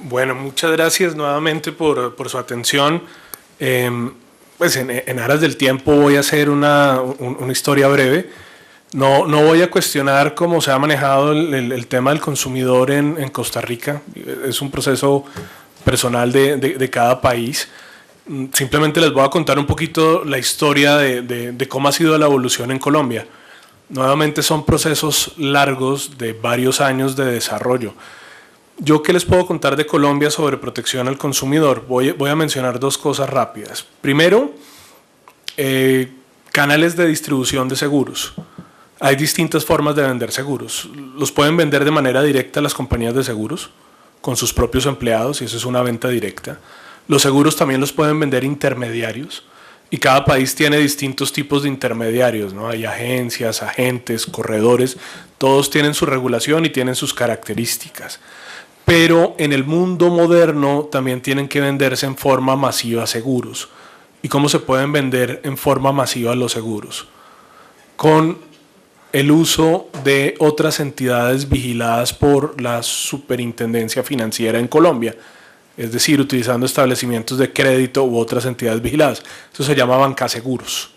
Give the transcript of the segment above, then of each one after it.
Bueno, muchas gracias nuevamente por su atención. Pues en aras del tiempo voy a hacer una historia breve. No voy a cuestionar cómo se ha manejado el tema del consumidor en Costa Rica. Es un proceso personal de cada país. Simplemente les voy a contar un poquito la historia de cómo ha sido la evolución en Colombia. Nuevamente son procesos largos de varios años de desarrollo. ¿Yo qué les puedo contar de Colombia sobre protección al consumidor? Voy a mencionar dos cosas rápidas. Primero, canales de distribución de seguros. Hay distintas formas de vender seguros. Los pueden vender de manera directa las compañías de seguros, con sus propios empleados, y eso es una venta directa. Los seguros también los pueden vender intermediarios, y cada país tiene distintos tipos de intermediarios, ¿no? Hay agencias, agentes, corredores, todos tienen su regulación y tienen sus características. Pero en el mundo moderno también tienen que venderse en forma masiva seguros. ¿Y cómo se pueden vender en forma masiva los seguros? Con el uso de otras entidades vigiladas por la Superintendencia Financiera en Colombia, es decir, utilizando establecimientos de crédito u otras entidades vigiladas. Eso se llama bancaseguros.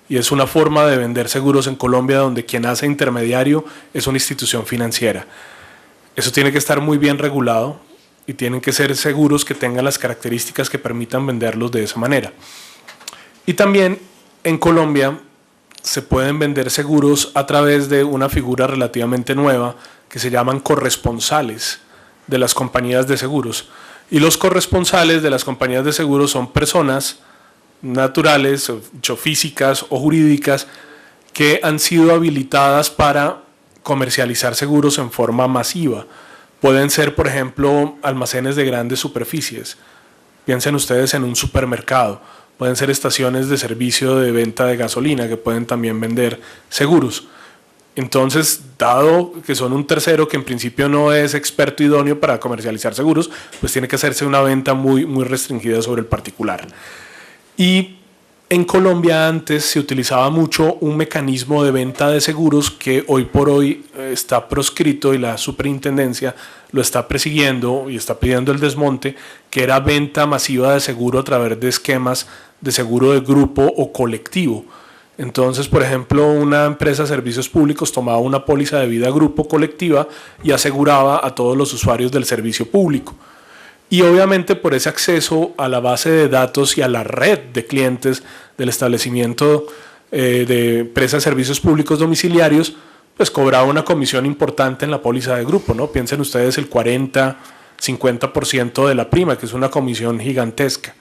Y es una forma de vender seguros en Colombia donde quien hace intermediario es una institución financiera. Eso tiene que estar muy bien regulado y tienen que ser seguros que tengan las características que permitan venderlos de esa manera. Y también en Colombia se pueden vender seguros a través de una figura relativamente nueva que se llaman corresponsales de las compañías de seguros. Y los corresponsales de las compañías de seguros son personas naturales, físicas o jurídicas, que han sido habilitadas para comercializar seguros en forma masiva. Pueden ser, por ejemplo, almacenes de grandes superficies. Piensen ustedes en un supermercado. Pueden ser estaciones de servicio de venta de gasolina que pueden también vender seguros. Entonces, dado que son un tercero que en principio no es experto idóneo para comercializar seguros, pues tiene que hacerse una venta muy restringida sobre el particular. Y en Colombia antes se utilizaba mucho un mecanismo de venta de seguros que hoy por hoy está proscrito y la superintendencia lo está persiguiendo y está pidiendo el desmonte, que era venta masiva de seguro a través de esquemas de seguro de grupo o colectivo. Entonces, por ejemplo, una empresa de servicios públicos tomaba una póliza de vida grupo colectiva y aseguraba a todos los usuarios del servicio público. Y obviamente por ese acceso a la base de datos y a la red de clientes del establecimiento de empresa de servicios públicos domiciliarios, pues cobraba una comisión importante en la póliza de grupo, ¿no? Piensen ustedes el 40-50% de la prima, que es una comisión gigantesca.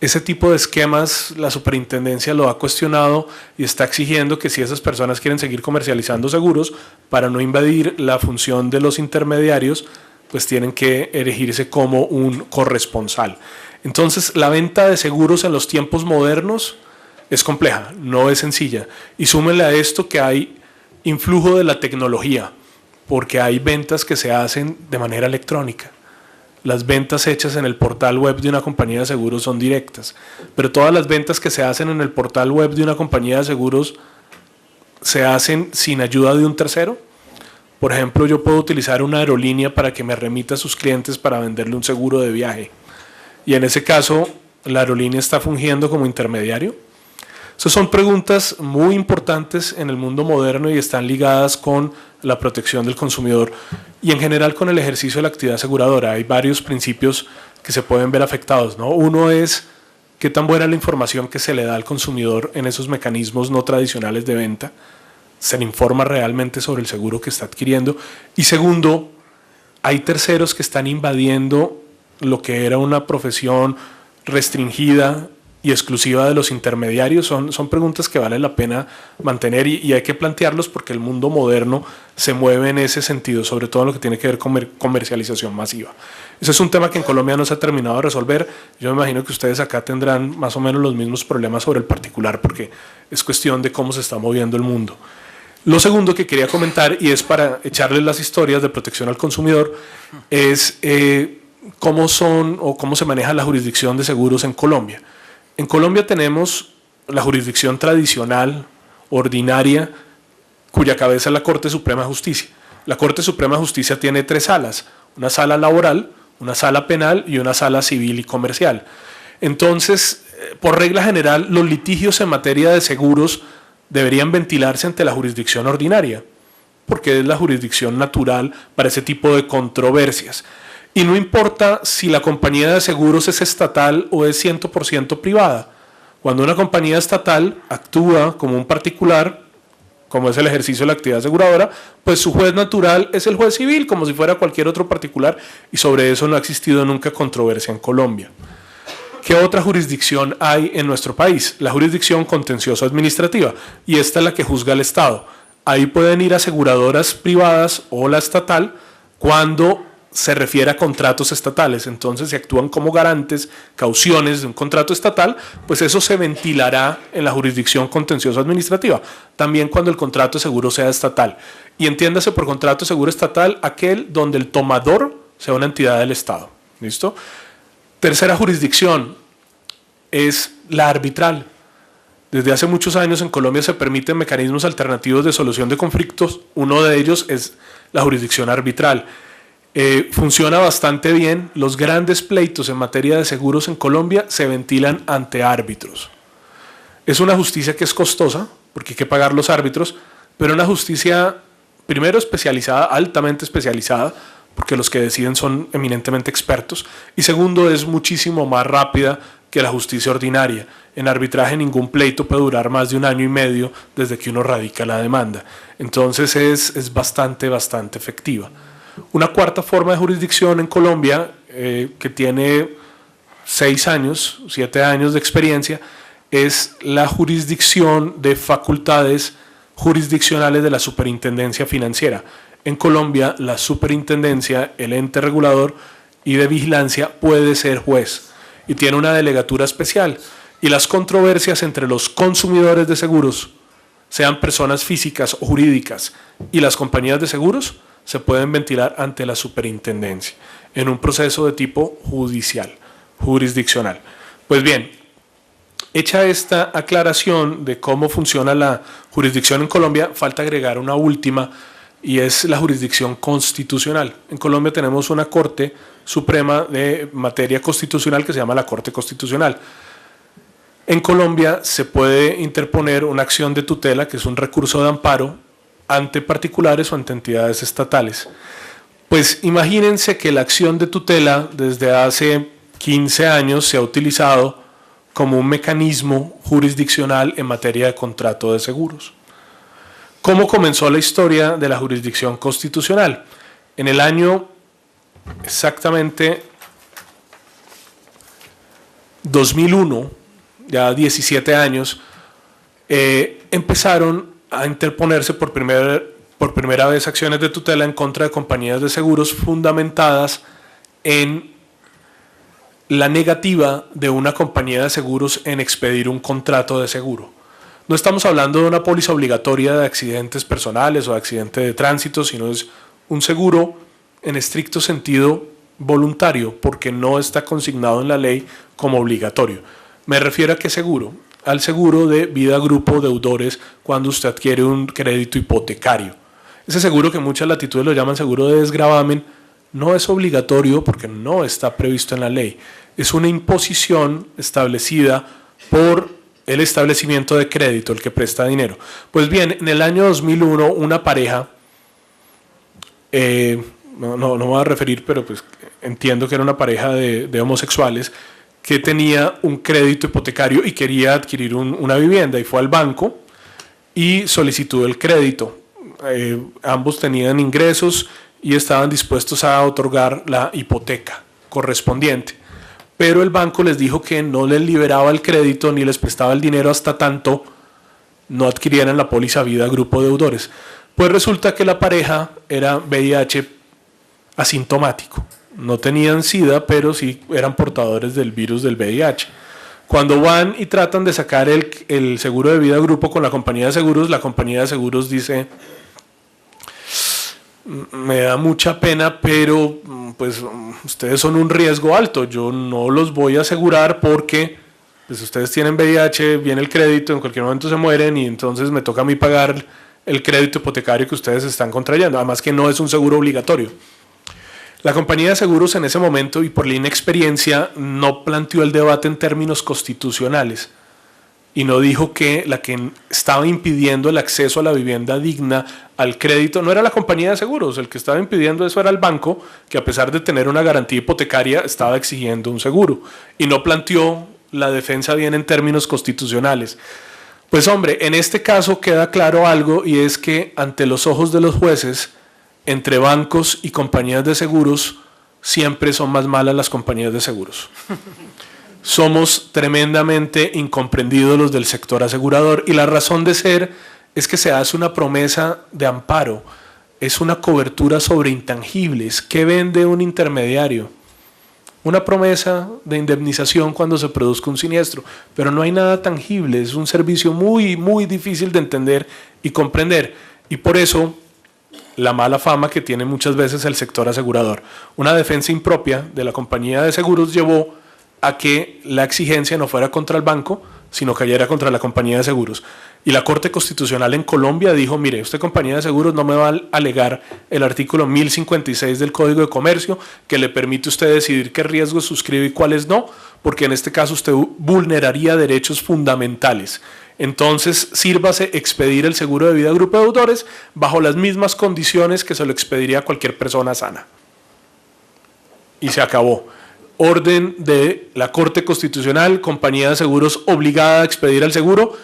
Ese tipo de esquemas la superintendencia lo ha cuestionado y está exigiendo que si esas personas quieren seguir comercializando seguros, para no invadir la función de los intermediarios, pues tienen que erigirse como un corresponsal. Entonces, la venta de seguros en los tiempos modernos es compleja, no es sencilla. Y súmenle a esto que hay influjo de la tecnología, porque hay ventas que se hacen de manera electrónica. Las ventas hechas en el portal web de una compañía de seguros son directas, pero todas las ventas que se hacen en el portal web de una compañía de seguros se hacen sin ayuda de un tercero. Por ejemplo, yo puedo utilizar una aerolínea para que me remita a sus clientes para venderle un seguro de viaje. Y en ese caso, ¿la aerolínea está fungiendo como intermediario? Esas son preguntas muy importantes en el mundo moderno y están ligadas con la protección del consumidor y en general con el ejercicio de la actividad aseguradora. Hay varios principios que se pueden ver afectados, ¿no? Uno es qué tan buena es la información que se le da al consumidor en esos mecanismos no tradicionales de venta. Se le informa realmente sobre el seguro que está adquiriendo. Y segundo, hay terceros que están invadiendo lo que era una profesión restringida y exclusiva de los intermediarios. Son preguntas que vale la pena mantener y hay que plantearlos porque el mundo moderno se mueve en ese sentido, sobre todo en lo que tiene que ver con comercialización masiva. Ese es un tema que en Colombia no se ha terminado de resolver. Yo me imagino que ustedes acá tendrán más o menos los mismos problemas sobre el particular porque es cuestión de cómo se está moviendo el mundo. Lo segundo que quería comentar, y es para echarles las historias de protección al consumidor, es cómo son o cómo se maneja la jurisdicción de seguros en Colombia. En Colombia tenemos la jurisdicción tradicional, ordinaria, cuya cabeza es la Corte Suprema de Justicia. La Corte Suprema de Justicia tiene tres salas: una sala laboral, una sala penal y una sala civil y comercial. Entonces, por regla general, los litigios en materia de seguros deberían ventilarse ante la jurisdicción ordinaria, porque es la jurisdicción natural para ese tipo de controversias. Y no importa si la compañía de seguros es estatal o es 100% privada. Cuando una compañía estatal actúa como un particular, como es el ejercicio de la actividad aseguradora, pues su juez natural es el juez civil, como si fuera cualquier otro particular, y sobre eso no ha existido nunca controversia en Colombia. ¿Qué otra jurisdicción hay en nuestro país? La jurisdicción contencioso administrativa, y esta es la que juzga el Estado. Ahí pueden ir aseguradoras privadas o la estatal cuando se refiere a contratos estatales. Entonces, si actúan como garantes, cauciones de un contrato estatal, pues eso se ventilará en la jurisdicción contencioso administrativa, también cuando el contrato de seguro sea estatal. Y entiéndase por contrato de seguro estatal aquel donde el tomador sea una entidad del Estado. ¿Listo? Tercera jurisdicción es la arbitral. Desde hace muchos años en Colombia se permiten mecanismos alternativos de solución de conflictos. Uno de ellos es la jurisdicción arbitral. Funciona bastante bien. Los grandes pleitos en materia de seguros en Colombia se ventilan ante árbitros. Es una justicia que es costosa, porque hay que pagar los árbitros, pero una justicia, primero, especializada, altamente especializada, porque los que deciden son eminentemente expertos, y segundo, es muchísimo más rápida que la justicia ordinaria. En arbitraje ningún pleito puede durar más de 1 año y medio desde que uno radica la demanda. Entonces es bastante efectiva. Una cuarta forma de jurisdicción en Colombia, que tiene 6 años, 7 años de experiencia, es la jurisdicción de facultades jurisdiccionales de la Superintendencia Financiera. En Colombia, la superintendencia, el ente regulador y de vigilancia, puede ser juez y tiene una delegatura especial. Y las controversias entre los consumidores de seguros, sean personas físicas o jurídicas, y las compañías de seguros, se pueden ventilar ante la superintendencia en un proceso de tipo judicial, jurisdiccional. Pues bien, hecha esta aclaración de cómo funciona la jurisdicción en Colombia, falta agregar una última, y es la jurisdicción constitucional. En Colombia tenemos una Corte Suprema de materia constitucional que se llama la Corte Constitucional. En Colombia se puede interponer una acción de tutela, que es un recurso de amparo, ante particulares o ante entidades estatales. Pues imagínense que la acción de tutela desde hace 15 años se ha utilizado como un mecanismo jurisdiccional en materia de contrato de seguros. ¿Cómo comenzó la historia de la jurisdicción constitucional? En el año exactamente 2001, ya 17 años, empezaron a interponerse por primera vez acciones de tutela en contra de compañías de seguros fundamentadas en la negativa de una compañía de seguros en expedir un contrato de seguro. No estamos hablando de una póliza obligatoria de accidentes personales o de accidente de tránsito, sino es un seguro en estricto sentido voluntario, porque no está consignado en la ley como obligatorio. Me refiero a qué seguro, al seguro de vida grupo deudores cuando usted adquiere un crédito hipotecario. Ese seguro, que en muchas latitudes lo llaman seguro de desgravamen, no es obligatorio porque no está previsto en la ley. Es una imposición establecida por el establecimiento de crédito, el que presta dinero. Pues bien, en el año 2001 una pareja, no me voy a referir, pero pues entiendo que era una pareja de homosexuales, que tenía un crédito hipotecario y quería adquirir una vivienda, y fue al banco y solicitó el crédito. Ambos tenían ingresos y estaban dispuestos a otorgar la hipoteca correspondiente, pero el banco les dijo que no les liberaba el crédito ni les prestaba el dinero hasta tanto no adquirieran la póliza vida grupo deudores. Pues resulta que la pareja era VIH asintomático. No tenían SIDA, pero sí eran portadores del virus del VIH. Cuando van y tratan de sacar el seguro de vida grupo con la compañía de seguros dice: me da mucha pena, pero pues ustedes son un riesgo alto, yo no los voy a asegurar porque pues ustedes tienen VIH, viene el crédito, en cualquier momento se mueren y entonces me toca a mí pagar el crédito hipotecario que ustedes están contrayendo, además que no es un seguro obligatorio. La compañía de seguros en ese momento, y por la inexperiencia, no planteó el debate en términos constitucionales y no dijo que la que estaba impidiendo el acceso a la vivienda digna, al crédito, no era la compañía de seguros, el que estaba impidiendo eso era el banco, que a pesar de tener una garantía hipotecaria estaba exigiendo un seguro y no planteó la defensa bien en términos constitucionales. Pues hombre, en este caso queda claro algo, y es que ante los ojos de los jueces, entre bancos y compañías de seguros, siempre son más malas las compañías de seguros. Somos tremendamente incomprendidos los del sector asegurador, y la razón de ser es que se hace una promesa de amparo, es una cobertura sobre intangibles. ¿Qué vende un intermediario? Una promesa de indemnización cuando se produzca un siniestro, pero no hay nada tangible, es un servicio muy, muy difícil de entender y comprender, y por eso la mala fama que tiene muchas veces el sector asegurador. Una defensa impropia de la compañía de seguros llevó a que la exigencia no fuera contra el banco, sino cayera contra la compañía de seguros. Y la Corte Constitucional en Colombia dijo, mire, usted compañía de seguros no me va a alegar el artículo 1056 del Código de Comercio, que le permite a usted decidir qué riesgos suscribe y cuáles no, porque en este caso usted vulneraría derechos fundamentales. Entonces, sírvase expedir el seguro de vida a grupo de deudores bajo las mismas condiciones que se lo expediría a cualquier persona sana. Y se acabó. Orden de la Corte Constitucional, compañía de seguros obligada a expedir el seguro.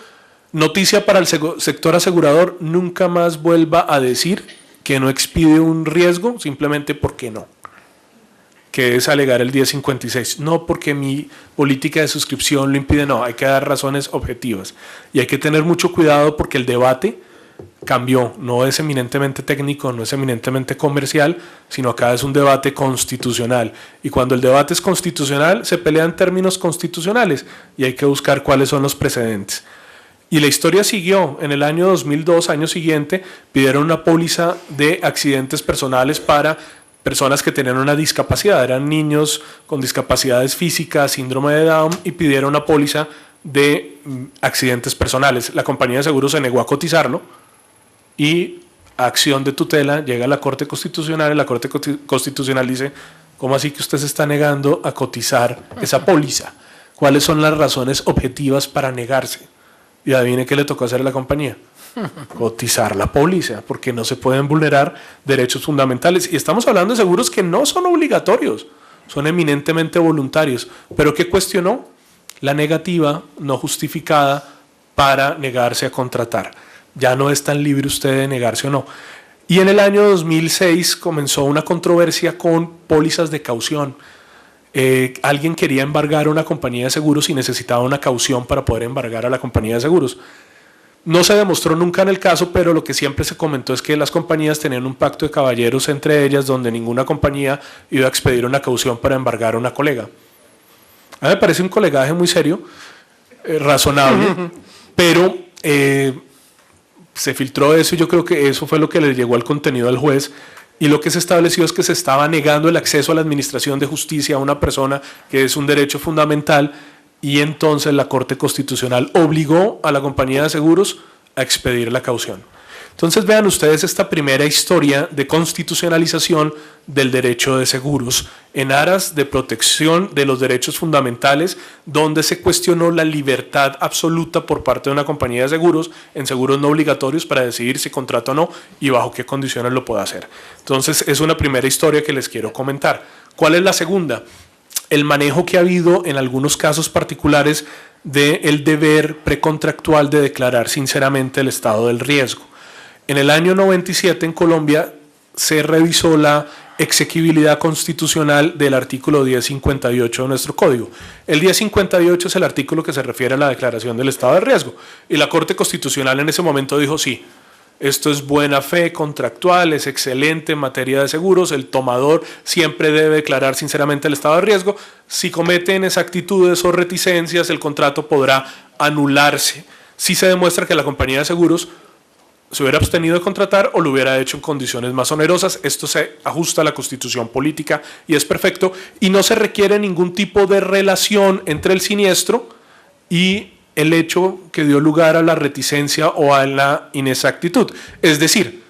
Noticia para el sector asegurador: nunca más vuelva a decir que no expide un riesgo simplemente porque no, que es alegar el 1056. No porque mi política de suscripción lo impide, no, hay que dar razones objetivas. Y hay que tener mucho cuidado porque el debate cambió, no es eminentemente técnico, no es eminentemente comercial, sino acá es un debate constitucional. Y cuando el debate es constitucional, se pelea en términos constitucionales y hay que buscar cuáles son los precedentes. Y la historia siguió. En el año 2002, año siguiente, pidieron una póliza de accidentes personales para personas que tenían una discapacidad, eran niños con discapacidades físicas, síndrome de Down, y pidieron una póliza de accidentes personales. La compañía de seguros se negó a cotizarlo y a acción de tutela llega a la Corte Constitucional y la Corte Constitucional dice, ¿cómo así que usted se está negando a cotizar esa póliza? ¿Cuáles son las razones objetivas para negarse? Y adivine qué le tocó hacer a la compañía. Cotizar la póliza, porque no se pueden vulnerar derechos fundamentales. Y estamos hablando de seguros que no son obligatorios, son eminentemente voluntarios. ¿Pero qué cuestionó? La negativa no justificada para negarse a contratar. Ya no es tan libre usted de negarse o no. Y en el año 2006 comenzó una controversia con pólizas de caución. Alguien quería embargar a una compañía de seguros y necesitaba una caución para poder embargar a la compañía de seguros. No se demostró nunca en el caso, pero lo que siempre se comentó es que las compañías tenían un pacto de caballeros entre ellas, donde ninguna compañía iba a expedir una caución para embargar a una colega. A mí me parece un colegaje muy serio, razonable, pero se filtró eso y yo creo que eso fue lo que le llegó al contenido al juez. Y lo que se estableció es que se estaba negando el acceso a la administración de justicia a una persona, que es un derecho fundamental, y entonces la Corte Constitucional obligó a la compañía de seguros a expedir la caución. Entonces vean ustedes esta primera historia de constitucionalización del derecho de seguros en aras de protección de los derechos fundamentales, donde se cuestionó la libertad absoluta por parte de una compañía de seguros en seguros no obligatorios para decidir si contrata o no y bajo qué condiciones lo puede hacer. Entonces es una primera historia que les quiero comentar. ¿Cuál es la segunda? El manejo que ha habido en algunos casos particulares del deber precontractual de declarar sinceramente el estado del riesgo. En el año 97 en Colombia se revisó la exequibilidad constitucional del artículo 1058 de nuestro código. El 1058 es el artículo que se refiere a la declaración del estado de riesgo. Y la Corte Constitucional en ese momento dijo sí, esto es buena fe contractual, es excelente en materia de seguros, el tomador siempre debe declarar sinceramente el estado de riesgo. Si comete inexactitudes o reticencias, el contrato podrá anularse si se demuestra que la compañía de seguros se hubiera abstenido de contratar o lo hubiera hecho en condiciones más onerosas. Esto se ajusta a la Constitución política y es perfecto, y no se requiere ningún tipo de relación entre el siniestro y el hecho que dio lugar a la reticencia o a la inexactitud. Es decir,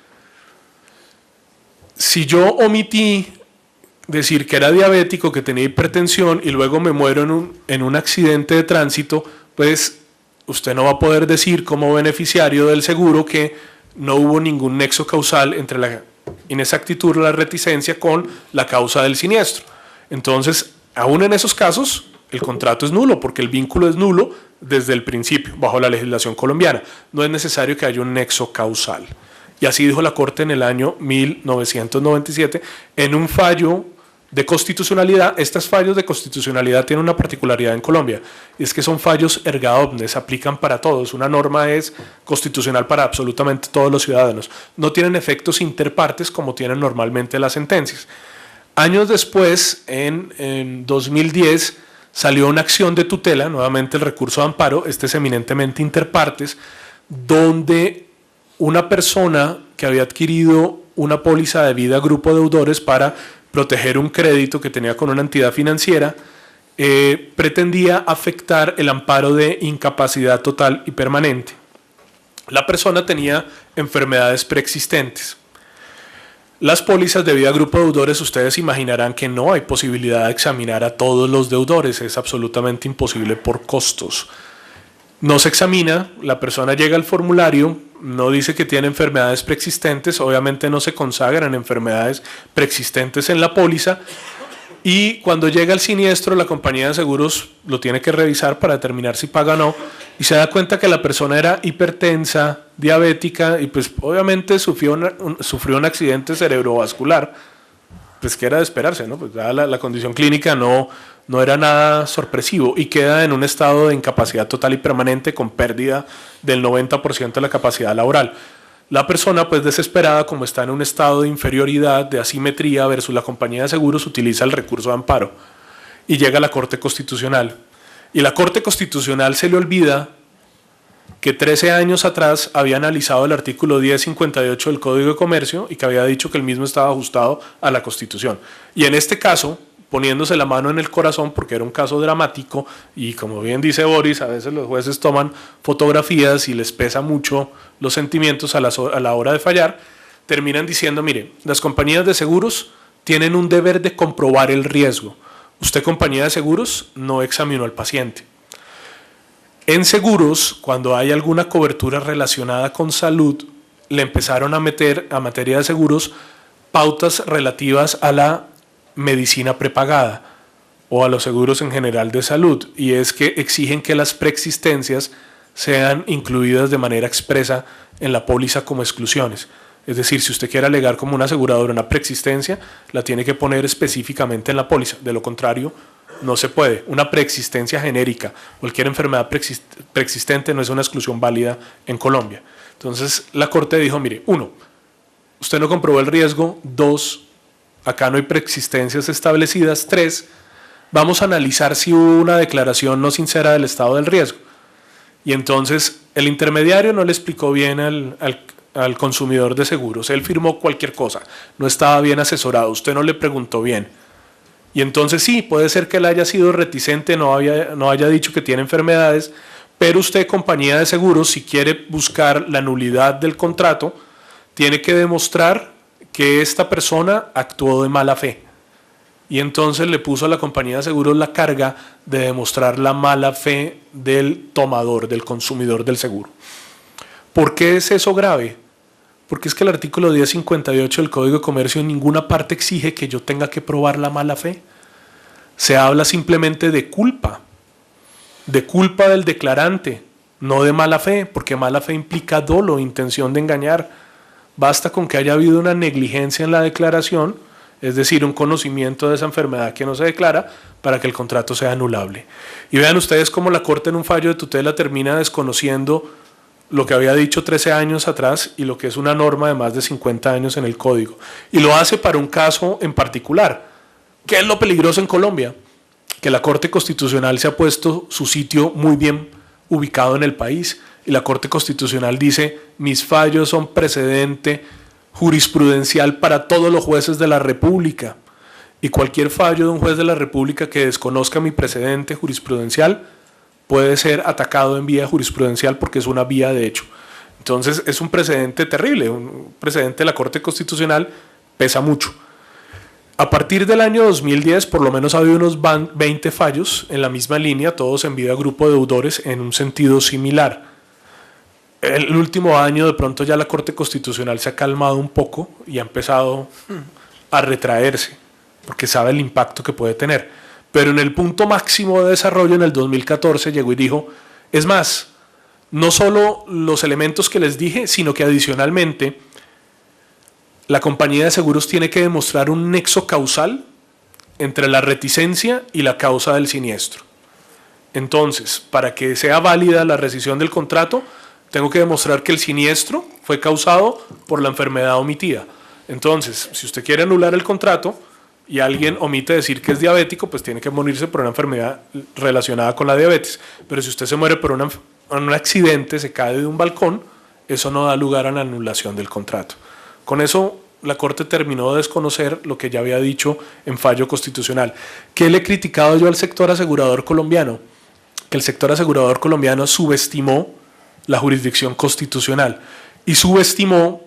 si yo omití decir que era diabético, que tenía hipertensión y luego me muero en un accidente de tránsito, pues usted no va a poder decir como beneficiario del seguro que no hubo ningún nexo causal entre la inexactitud o la reticencia con la causa del siniestro. Entonces, aún en esos casos, el contrato es nulo porque el vínculo es nulo desde el principio, bajo la legislación colombiana. No es necesario que haya un nexo causal. Y así dijo la Corte en el año 1997 en un fallo de constitucionalidad. Estos fallos de constitucionalidad tienen una particularidad en Colombia, y es que son fallos erga omnes, aplican para todos. Una norma es constitucional para absolutamente todos los ciudadanos. No tienen efectos interpartes como tienen normalmente las sentencias. Años después, en 2010, salió una acción de tutela, nuevamente el recurso de amparo, este es eminentemente interpartes, donde una persona que había adquirido una póliza de vida grupo de deudores para proteger un crédito que tenía con una entidad financiera, pretendía afectar el amparo de incapacidad total y permanente. La persona tenía enfermedades preexistentes. Las pólizas de vida grupo de deudores, ustedes imaginarán que no hay posibilidad de examinar a todos los deudores, es absolutamente imposible por costos. No se examina, la persona llega al formulario, no dice que tiene enfermedades preexistentes, obviamente no se consagran enfermedades preexistentes en la póliza, y cuando llega el siniestro la compañía de seguros lo tiene que revisar para determinar si paga o no, y se da cuenta que la persona era hipertensa, diabética, y pues obviamente sufrió un accidente cerebrovascular, pues que era de esperarse, ¿no? Pues la condición clínica no era nada sorpresivo y queda en un estado de incapacidad total y permanente con pérdida del 90% de la capacidad laboral. La persona, pues desesperada, como está en un estado de inferioridad, de asimetría versus la compañía de seguros, utiliza el recurso de amparo y llega a la Corte Constitucional. Y la Corte Constitucional se le olvida que 13 años atrás había analizado el artículo 1058 del Código de Comercio y que había dicho que el mismo estaba ajustado a la Constitución. Y en este caso, poniéndose la mano en el corazón, porque era un caso dramático, y como bien dice Boris, a veces los jueces toman fotografías y les pesa mucho los sentimientos a la hora de fallar, terminan diciendo, mire, las compañías de seguros tienen un deber de comprobar el riesgo. Usted, compañía de seguros, no examinó al paciente. En seguros, cuando hay alguna cobertura relacionada con salud, le empezaron a meter a materia de seguros pautas relativas a la medicina prepagada o a los seguros en general de salud, y es que exigen que las preexistencias sean incluidas de manera expresa en la póliza como exclusiones. Es decir, si usted quiere alegar como una aseguradora una preexistencia, la tiene que poner específicamente en la póliza, de lo contrario no se puede. Una preexistencia genérica, cualquier enfermedad preexistente no es una exclusión válida en Colombia. Entonces la Corte dijo, mire, 1, usted no comprobó el riesgo, 2, acá no hay preexistencias establecidas, 3, vamos a analizar si hubo una declaración no sincera del estado del riesgo. Y entonces el intermediario no le explicó bien al consumidor de seguros, él firmó cualquier cosa, no estaba bien asesorado, usted no le preguntó bien. Y entonces sí, puede ser que él haya sido reticente, no haya dicho que tiene enfermedades, pero usted, compañía de seguros, si quiere buscar la nulidad del contrato, tiene que demostrar que esta persona actuó de mala fe. Y entonces le puso a la compañía de seguros la carga de demostrar la mala fe del tomador, del consumidor del seguro. ¿Por qué es eso grave? Porque es que el artículo 1058 del Código de Comercio en ninguna parte exige que yo tenga que probar la mala fe. Se habla simplemente de culpa del declarante, no de mala fe, porque mala fe implica dolo, intención de engañar. Basta con que haya habido una negligencia en la declaración, es decir, un conocimiento de esa enfermedad que no se declara, para que el contrato sea anulable. Y vean ustedes cómo la Corte en un fallo de tutela termina desconociendo lo que había dicho 13 años atrás y lo que es una norma de más de 50 años en el Código. Y lo hace para un caso en particular. ¿Qué es lo peligroso en Colombia? Que la Corte Constitucional se ha puesto su sitio muy bien ubicado en el país, y la Corte Constitucional dice, mis fallos son precedente jurisprudencial para todos los jueces de la República, y cualquier fallo de un juez de la República que desconozca mi precedente jurisprudencial puede ser atacado en vía jurisprudencial porque es una vía de hecho. Entonces es un precedente terrible, un precedente de la Corte Constitucional pesa mucho. A partir del año 2010, por lo menos ha habido unos 20 fallos en la misma línea, todos en vida a grupo de deudores en un sentido similar. El último año de pronto ya la Corte Constitucional se ha calmado un poco y ha empezado a retraerse, porque sabe el impacto que puede tener. Pero en el punto máximo de desarrollo, en el 2014, llegó y dijo, es más, no solo los elementos que les dije, sino que adicionalmente la compañía de seguros tiene que demostrar un nexo causal entre la reticencia y la causa del siniestro. Entonces, para que sea válida la rescisión del contrato, tengo que demostrar que el siniestro fue causado por la enfermedad omitida. Entonces, si usted quiere anular el contrato y alguien omite decir que es diabético, pues tiene que morirse por una enfermedad relacionada con la diabetes. Pero si usted se muere por un accidente, se cae de un balcón, eso no da lugar a la anulación del contrato. Con eso, la Corte terminó de desconocer lo que ya había dicho en fallo constitucional. ¿Qué le he criticado yo al sector asegurador colombiano? Que el sector asegurador colombiano subestimó la jurisdicción constitucional y subestimó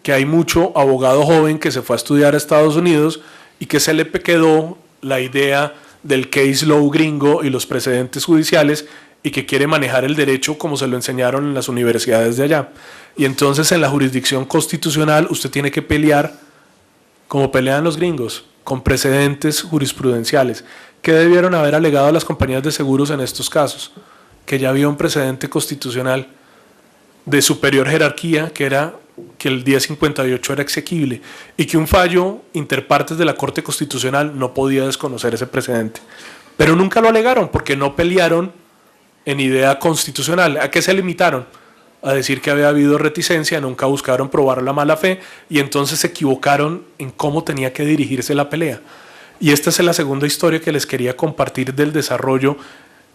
que hay mucho abogado joven que se fue a estudiar a Estados Unidos y que se le quedó la idea del case law gringo y los precedentes judiciales y que quiere manejar el derecho como se lo enseñaron en las universidades de allá. Y entonces en la jurisdicción constitucional usted tiene que pelear como pelean los gringos, con precedentes jurisprudenciales. ¿Qué debieron haber alegado a las compañías de seguros en estos casos? Que ya había un precedente constitucional de superior jerarquía, que era que el 1058 era exequible y que un fallo interpartes de la Corte Constitucional no podía desconocer ese precedente. Pero nunca lo alegaron porque no pelearon en idea constitucional. ¿A qué se limitaron? A decir que había habido reticencia, nunca buscaron probar la mala fe y entonces se equivocaron en cómo tenía que dirigirse la pelea. Y esta es la segunda historia que les quería compartir del desarrollo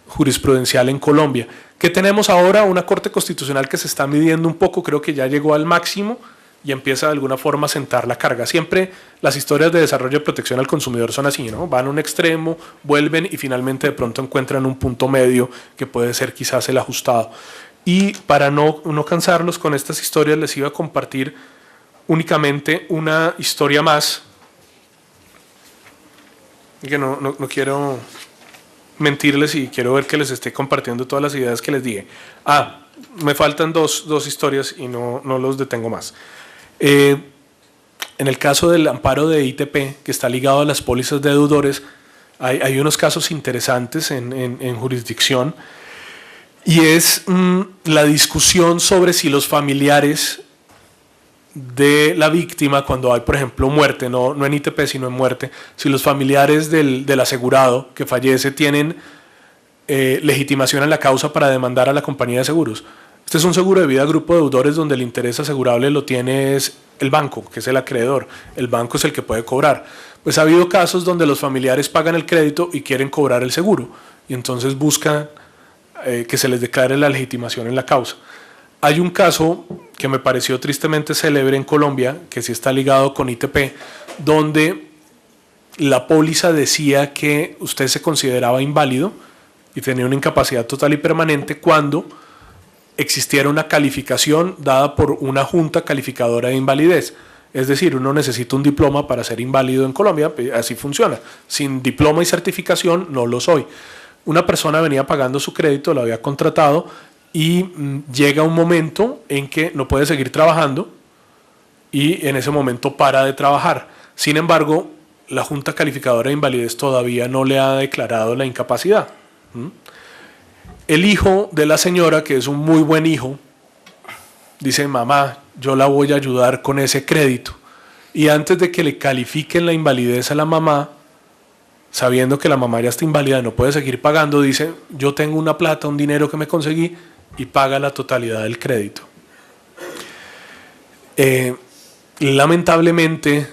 jurisprudencial en Colombia. ¿Qué tenemos ahora? Una Corte Constitucional que se está midiendo un poco, creo que ya llegó al máximo y empieza de alguna forma a sentar la carga. Siempre las historias de desarrollo de protección al consumidor son así, ¿no? Van a un extremo, vuelven y finalmente de pronto encuentran un punto medio que puede ser quizás el ajustado. Y para no cansarlos con estas historias, les iba a compartir únicamente una historia más, que no quiero mentirles y quiero ver que les esté compartiendo todas las ideas que les dije. Me faltan dos historias y no los detengo más. En el caso del amparo de ITP, que está ligado a las pólizas de deudores, hay unos casos interesantes en jurisdicción y es la discusión sobre si los familiares de la víctima, cuando hay por ejemplo muerte, no en ITP sino en muerte, si los familiares del asegurado que fallece tienen legitimación en la causa para demandar a la compañía de seguros. Este es un seguro de vida a grupo de deudores donde el interés asegurable lo tiene es el banco, que es el acreedor. El banco es el que puede cobrar. Pues ha habido casos donde los familiares pagan el crédito y quieren cobrar el seguro y entonces buscan que se les declare la legitimación en la causa. Hay un caso que me pareció tristemente célebre en Colombia, que sí está ligado con ITP, donde la póliza decía que usted se consideraba inválido y tenía una incapacidad total y permanente cuando existiera una calificación dada por una junta calificadora de invalidez. Es decir, uno necesita un diploma para ser inválido en Colombia, así funciona. Sin diploma y certificación no lo soy. Una persona venía pagando su crédito, lo había contratado y llega un momento en que no puede seguir trabajando y en ese momento para de trabajar. Sin embargo, la Junta Calificadora de Invalidez todavía no le ha declarado la incapacidad. El hijo de la señora, que es un muy buen hijo, dice: mamá, yo la voy a ayudar con ese crédito. Y antes de que le califiquen la invalidez a la mamá, sabiendo que la mamá ya está inválida y no puede seguir pagando, dice: yo tengo una plata, un dinero que me conseguí, y paga la totalidad del crédito. Lamentablemente,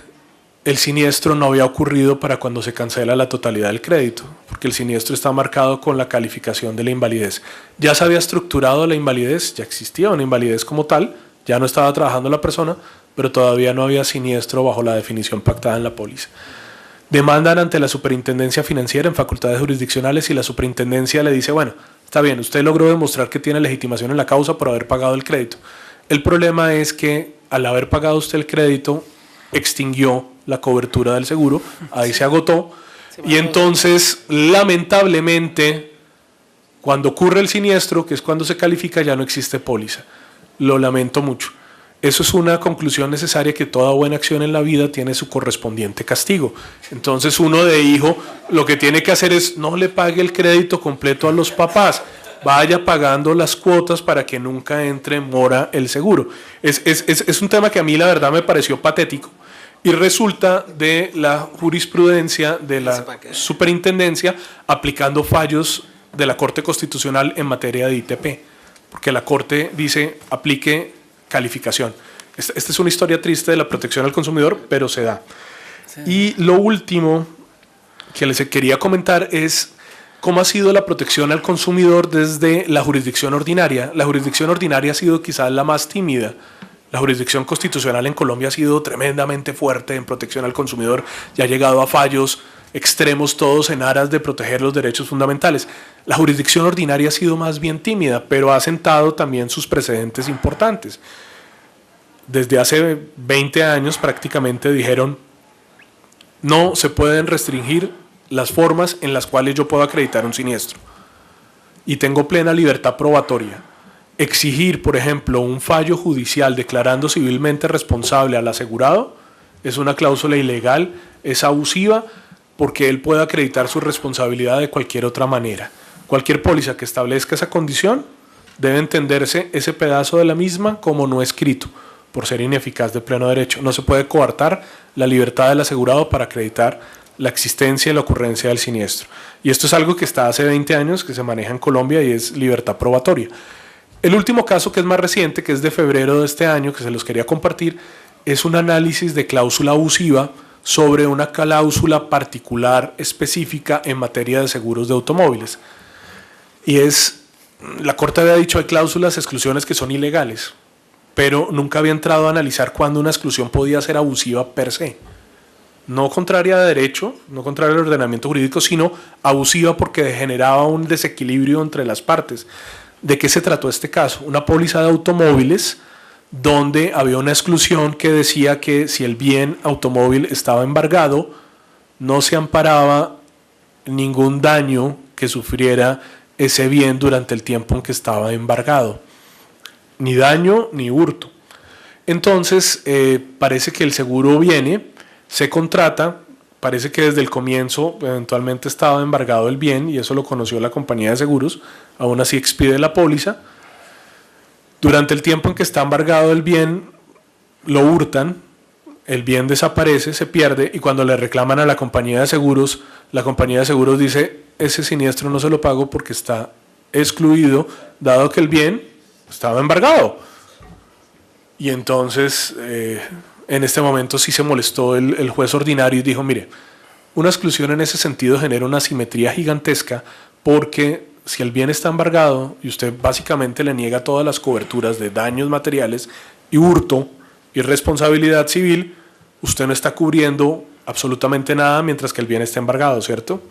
el siniestro no había ocurrido para cuando se cancela la totalidad del crédito, porque el siniestro está marcado con la calificación de la invalidez. Ya se había estructurado la invalidez, ya existía una invalidez como tal, ya no estaba trabajando la persona, pero todavía no había siniestro bajo la definición pactada en la póliza. Demandan ante la superintendencia financiera en facultades jurisdiccionales y la superintendencia le dice: bueno, está bien, usted logró demostrar que tiene legitimación en la causa por haber pagado el crédito. El problema es que al haber pagado usted el crédito, extinguió la cobertura del seguro, ahí se agotó, y entonces lamentablemente cuando ocurre el siniestro, que es cuando se califica, ya no existe póliza. Lo lamento mucho. Eso es una conclusión necesaria, que toda buena acción en la vida tiene su correspondiente castigo. Entonces uno de hijo lo que tiene que hacer es no le pague el crédito completo a los papás, vaya pagando las cuotas para que nunca entre en mora el seguro. Es un tema que a mí la verdad me pareció patético y resulta de la jurisprudencia de la superintendencia aplicando fallos de la Corte Constitucional en materia de ITP, porque la Corte dice aplique calificación. Esta es una historia triste de la protección al consumidor, pero se da. Sí. Y lo último que les quería comentar es cómo ha sido la protección al consumidor desde la jurisdicción ordinaria. La jurisdicción ordinaria ha sido quizás la más tímida. La jurisdicción constitucional en Colombia ha sido tremendamente fuerte en protección al consumidor y ha llegado a fallos extremos, todos en aras de proteger los derechos fundamentales. La jurisdicción ordinaria ha sido más bien tímida, pero ha sentado también sus precedentes importantes. Desde hace 20 años prácticamente dijeron no se pueden restringir las formas en las cuales yo puedo acreditar un siniestro y tengo plena libertad probatoria. Exigir, por ejemplo, un fallo judicial declarando civilmente responsable al asegurado es una cláusula ilegal, es abusiva, porque él puede acreditar su responsabilidad de cualquier otra manera. Cualquier póliza que establezca esa condición debe entenderse ese pedazo de la misma como no escrito, por ser ineficaz de pleno derecho. No se puede coartar la libertad del asegurado para acreditar la existencia y la ocurrencia del siniestro. Y esto es algo que está hace 20 años, que se maneja en Colombia y es libertad probatoria. El último caso, que es más reciente, que es de febrero de este año, que se los quería compartir, es un análisis de cláusula abusiva sobre una cláusula particular específica en materia de seguros de automóviles. Y la Corte había dicho hay cláusulas, exclusiones que son ilegales, pero nunca había entrado a analizar cuándo una exclusión podía ser abusiva per se. No contraria a derecho, no contraria al ordenamiento jurídico, sino abusiva porque generaba un desequilibrio entre las partes. ¿De qué se trató este caso? Una póliza de automóviles donde había una exclusión que decía que si el bien automóvil estaba embargado, no se amparaba ningún daño que sufriera ese bien durante el tiempo en que estaba embargado. Ni daño ni hurto. Entonces, parece que el seguro viene, se contrata, parece que desde el comienzo eventualmente estaba embargado el bien y eso lo conoció la compañía de seguros, aún así expide la póliza. Durante el tiempo en que está embargado el bien, lo hurtan, el bien desaparece, se pierde y cuando le reclaman a la compañía de seguros, la compañía de seguros dice ese siniestro no se lo pago porque está excluido, dado que el bien estaba embargado. Y entonces, en este momento sí se molestó el juez ordinario y dijo, mire, una exclusión en ese sentido genera una asimetría gigantesca porque si el bien está embargado y usted básicamente le niega todas las coberturas de daños materiales y hurto y responsabilidad civil, usted no está cubriendo absolutamente nada mientras que el bien está embargado, ¿cierto?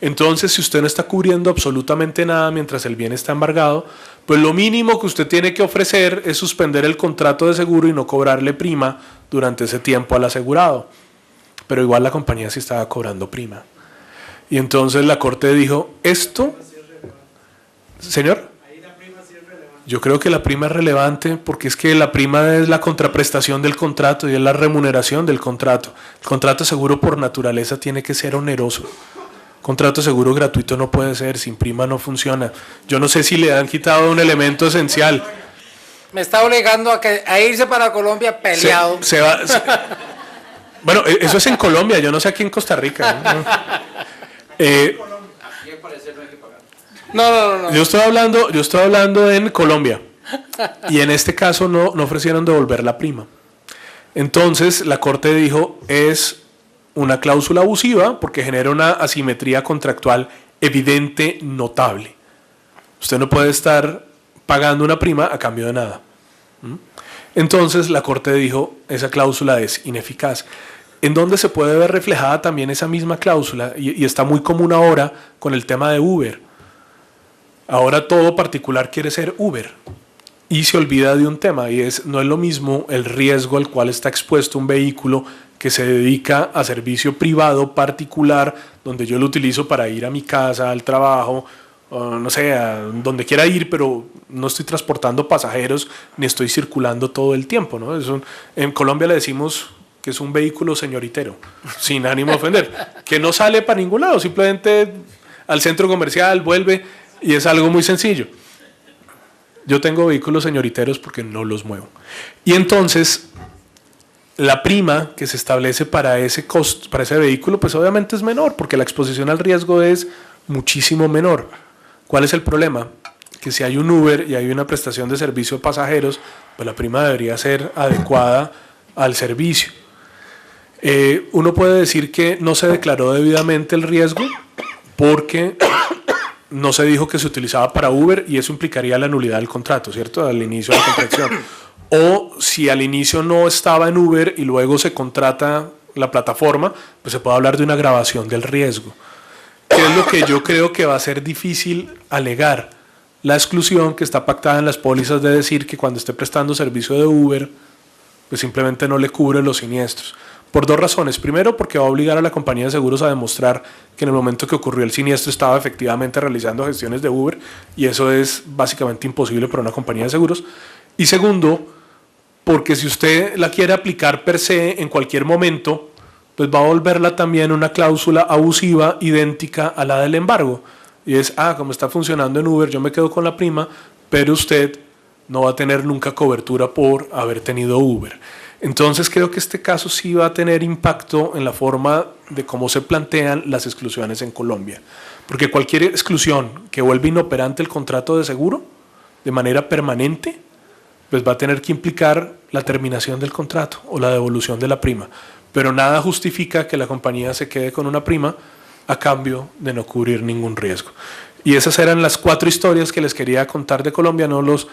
Entonces, si usted no está cubriendo absolutamente nada mientras el bien está embargado, pues lo mínimo que usted tiene que ofrecer es suspender el contrato de seguro y no cobrarle prima durante ese tiempo al asegurado. Pero igual la compañía sí estaba cobrando prima. Y entonces la Corte dijo, esto... Señor, yo creo que la prima es relevante porque es que la prima es la contraprestación del contrato y es la remuneración del contrato. El contrato de seguro por naturaleza tiene que ser oneroso. Contrato de seguro gratuito no puede ser, sin prima no funciona. Yo no sé si le han quitado un elemento esencial. Me está obligando a irse para Colombia peleado. Bueno, eso es en Colombia, yo no sé aquí en Costa Rica. No. Yo estoy hablando en Colombia y en este caso no ofrecieron devolver la prima. Entonces la Corte dijo es una cláusula abusiva porque genera una asimetría contractual evidente, notable. Usted no puede estar pagando una prima a cambio de nada. Entonces la Corte dijo esa cláusula es ineficaz. En donde se puede ver reflejada también esa misma cláusula y está muy común ahora con el tema de Uber. Ahora todo particular quiere ser Uber y se olvida de un tema y no es lo mismo el riesgo al cual está expuesto un vehículo que se dedica a servicio privado particular, donde yo lo utilizo para ir a mi casa, al trabajo, no sé, a donde quiera ir, pero no estoy transportando pasajeros ni estoy circulando todo el tiempo, ¿no? En Colombia le decimos que es un vehículo señoritero, sin ánimo de ofender, que no sale para ningún lado, simplemente al centro comercial, vuelve, y es algo muy sencillo. Yo tengo vehículos señoriteros porque no los muevo. Y entonces, la prima que se establece para ese costo, para ese vehículo, pues obviamente es menor, porque la exposición al riesgo es muchísimo menor. ¿Cuál es el problema? Que si hay un Uber y hay una prestación de servicio a pasajeros, pues la prima debería ser adecuada al servicio. Uno puede decir que no se declaró debidamente el riesgo porque no se dijo que se utilizaba para Uber y eso implicaría la nulidad del contrato, ¿cierto? Al inicio de la contratación. O si al inicio no estaba en Uber y luego se contrata la plataforma, pues se puede hablar de una agravación del riesgo. ¿Qué es lo que yo creo que va a ser difícil alegar? La exclusión que está pactada en las pólizas de decir que cuando esté prestando servicio de Uber, pues simplemente no le cubre los siniestros. Por dos razones. Primero, porque va a obligar a la compañía de seguros a demostrar que en el momento que ocurrió el siniestro estaba efectivamente realizando gestiones de Uber y eso es básicamente imposible para una compañía de seguros. Y segundo, porque si usted la quiere aplicar per se en cualquier momento, pues va a volverla también una cláusula abusiva idéntica a la del embargo. Y es, como está funcionando en Uber, yo me quedo con la prima, pero usted no va a tener nunca cobertura por haber tenido Uber. Entonces creo que este caso sí va a tener impacto en la forma de cómo se plantean las exclusiones en Colombia. Porque cualquier exclusión que vuelva inoperante el contrato de seguro de manera permanente, pues va a tener que implicar la terminación del contrato o la devolución de la prima. Pero nada justifica que la compañía se quede con una prima a cambio de no cubrir ningún riesgo. Y esas eran las 4 historias que les quería contar de Colombia. No los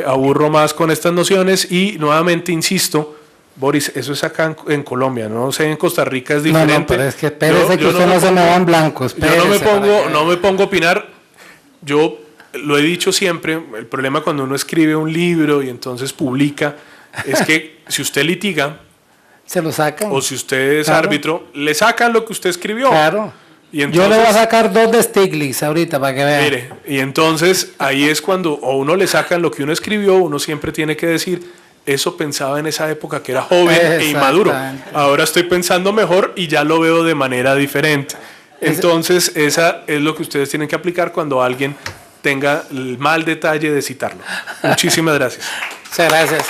aburro más con estas nociones y nuevamente insisto, Boris, eso es acá en Colombia, no sé, en Costa Rica es diferente. No, pero es que espérese que usted no se me va en blanco. Yo no me pongo a opinar. Yo lo he dicho siempre, el problema cuando uno escribe un libro y entonces publica es que si usted litiga, se lo sacan. O si usted es árbitro, le sacan lo que usted escribió. Claro. Y entonces, yo le voy a sacar 2 de Stiglitz ahorita para que vean. Mire, y entonces ahí es cuando o uno le sacan lo que uno escribió, uno siempre tiene que decir, eso pensaba en esa época que era joven e inmaduro. Ahora estoy pensando mejor y ya lo veo de manera diferente. Entonces, esa es lo que ustedes tienen que aplicar cuando alguien tenga el mal detalle de citarlo. Muchísimas gracias. Muchas gracias.